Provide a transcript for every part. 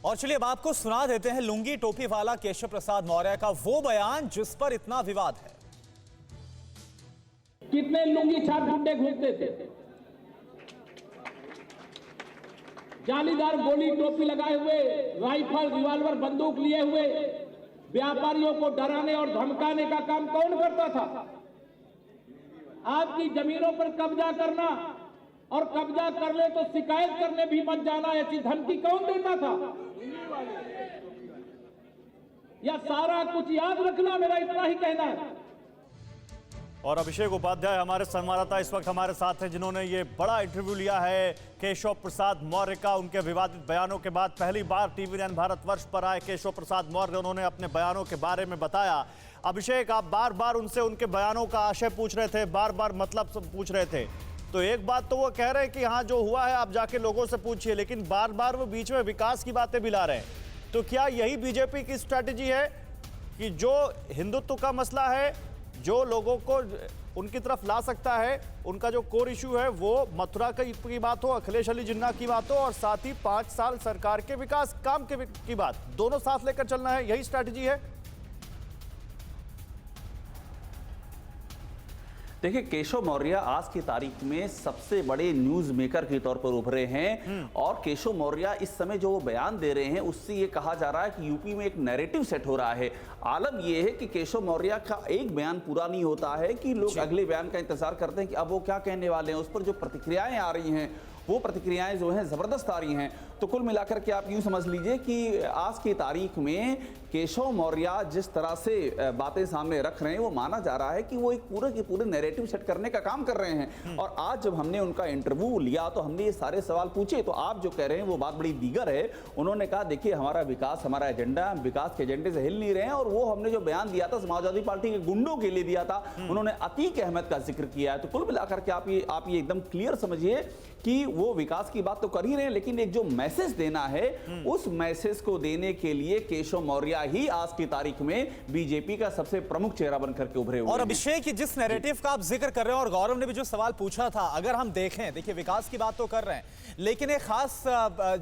और चलिए अब आपको सुना देते हैं लुंगी टोपी वाला केशव प्रसाद मौर्य का वो बयान जिस पर इतना विवाद है। कितने लुंगी छाप गुंडे घूमते थे, जालीदार गोली टोपी लगाए हुए, राइफल रिवॉल्वर बंदूक लिए हुए व्यापारियों को डराने और धमकाने का काम कौन करता था? आपकी जमीनों पर कब्जा करना और कब्जा कर ले तो शिकायत करने भी मत जाना, ऐसी धमकी कौन देता था? या सारा कुछ याद रखना, मेरा इतना ही कहना है। और अभिषेक उपाध्याय हमारे संवाददाता इस वक्त हमारे साथ हैं, जिन्होंने ये बड़ा इंटरव्यू लिया है केशव प्रसाद मौर्य का। उनके विवादित बयानों के बाद पहली बार टीवी9 भारतवर्ष पर आए केशव प्रसाद मौर्य, उन्होंने अपने बयानों के बारे में बताया। अभिषेक, आप बार बार उनसे उनके बयानों का आशय पूछ रहे थे, बार बार मतलब पूछ रहे थे, तो एक बात तो वो कह रहे हैं कि हाँ जो हुआ है आप जाके लोगों से पूछिए, लेकिन बार बार वो बीच में विकास की बातें भी ला रहे हैं। तो क्या यही बीजेपी की स्ट्रैटेजी है कि जो हिंदुत्व का मसला है, जो लोगों को उनकी तरफ ला सकता है, उनका जो कोर इशू है वो मथुरा की बात हो, अखिलेश अली जिन्ना की बात हो, और साथ ही 5 साल सरकार के विकास काम की बात, दोनों साथ लेकर चलना है, यही स्ट्रैटेजी है? देखिए, केशव मौर्य आज की तारीख में सबसे बड़े न्यूज मेकर के तौर पर उभरे हैं और केशव मौर्य इस समय जो वो बयान दे रहे हैं उससे ये कहा जा रहा है कि यूपी में एक नैरेटिव सेट हो रहा है। आलम ये है कि केशव मौर्य का एक बयान पूरा नहीं होता है कि लोग अगले बयान का इंतजार करते हैं कि अब वो क्या कहने वाले हैं। उस पर जो प्रतिक्रियाएं आ रही हैं वो प्रतिक्रियाएं जो हैं जबरदस्त आ रही हैं। तो कुल मिलाकर के आप यूं समझ लीजिए कि आज की तारीख में केशव मौर्य जिस तरह से बातें सामने रख रहे हैं वो माना जा रहा है कि वो एक पूरे के पूरे नैरेटिव सेट करने का काम कर रहे हैं। और आज जब हमने उनका इंटरव्यू लिया तो हमने ये सारे सवाल पूछे, तो आप जो कह रहे हैं वो बात बड़ी दीगर है। उन्होंने कहा देखिए हमारा विकास हमारा एजेंडा, हम विकास के एजेंडे से हिल नहीं रहे हैं। और वो हमने जो बयान दिया था समाजवादी पार्टी के गुंडों के लिए दिया था, उन्होंने अतीक अहमद का जिक्र किया है। तो कुल मिलाकर के आप ये एकदम क्लियर समझिए कि वो विकास की बात तो कर ही रहे हैं, लेकिन एक जो मैसेज देना है उस मैसेज को देने के लिए केशव मौर्य ही आज की तारीख में बीजेपी का सबसे प्रमुख चेहरा बनकर के उभरे हुए हैं। और अभिषेक, जिस नैरेटिव का आप जिक्र कर रहे हैं और गौरव ने भी जो सवाल पूछा था, अगर हम देखें, देखिए विकास की बात तो कर रहे हैं, लेकिन एक खास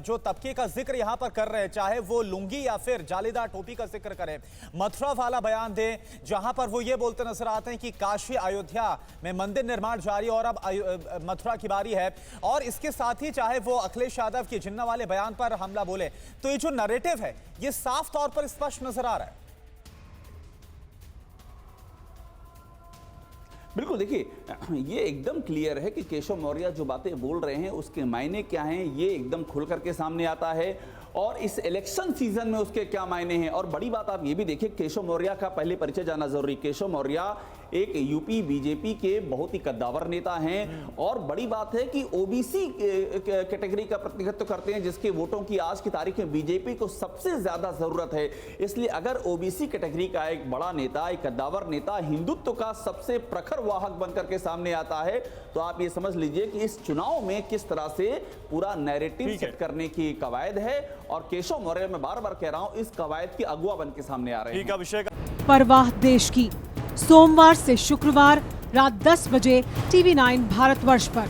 जो तबके का जिक्र यहां पर कर रहे हैं, चाहे वो लुंगी या फिर जालीदार टोपी का जिक्र करें, मथुरा वाला बयान दें जहां पर वो ये बोलते नजर आते हैं कि काशी अयोध्या में मंदिर निर्माण जारी और अब मथुरा की बारी है। और इसके साथ ही चाहे वो अखिलेश यादव के जिन्ना वाले बयान पर हमला बोले, तो ये जो नैरेटिव है ये साफ तौर पर स्पष्ट नजर आ रहा है। बिल्कुल, देखिए ये एकदम क्लियर है कि केशव मौर्य जो बातें बोल रहे हैं उसके मायने क्या हैं, ये एकदम खुल करके सामने आता है। और इस इलेक्शन सीजन में उसके क्या मायने हैं। और बड़ी बात आप ये भी देखिए, केशव मौर्य का पहले परिचय जाना जरूरी। केशव मौर्य एक यूपी बीजेपी के बहुत ही कद्दावर नेता हैं और बड़ी बात है कि ओबीसी कैटेगरी का प्रतिनिधित्व करते हैं, जिसके वोटों की आज की तारीख में बीजेपी को सबसे ज्यादा जरूरत है। इसलिए अगर ओबीसी कैटेगरी का एक बड़ा नेता, एक कद्दावर नेता हिंदुत्व का सबसे प्रखर वाहक बनकर के सामने आता है, तो आप ये समझ लीजिए कि इस चुनाव में किस तरह से पूरा नैरेटिव सेट करने की कवायद है। और केशव मौर्य, मैं बार बार कह रहा हूं, इस कवायद के अगुआ बन के सामने आ रहे हैं। अभिषेक, परवाह देश की, सोमवार से शुक्रवार रात 10 बजे टीवी9 भारतवर्ष पर।